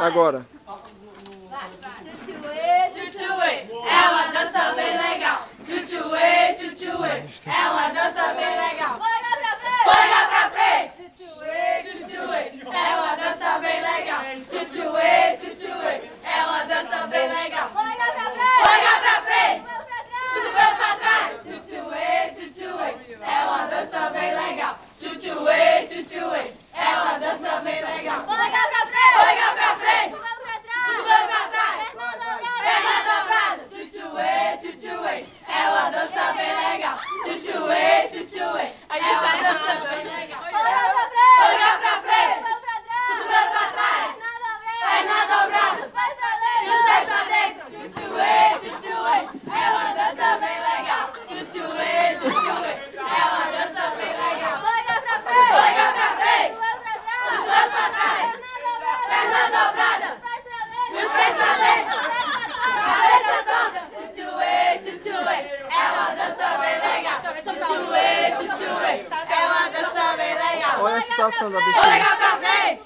Agora. Tchutchuê, é uma dança bem legal. Tchutchuê, é uma dança bem legal. Olha pra frente. Tchutchuê, é uma dança bem legal. Tchutchuê, é uma dança bem legal. Olha pra frente. Olha pra trás. Tchutchuê, é uma dança bem legal. Tchutchuê, é uma dança bem legal. Olha pra frente. É uma dança bem legal. Tchutchuê, é uma dança bem legal. Olha pra frente, cotovelo pra trás, perna dobrada, e os pés pra dentro. Tchutchuê, é uma dança bem legal. Tchutchuê, é uma dança bem legal. Olha pra frente, cotovelo pra trás, perna dobrada, e os pés pra dentro. Cabeça dobra. Tchutchuê, é uma dança bem legal. Tchutchuê, é uma dança bem legal. Olha a situação da bichinha. Olha pra frente.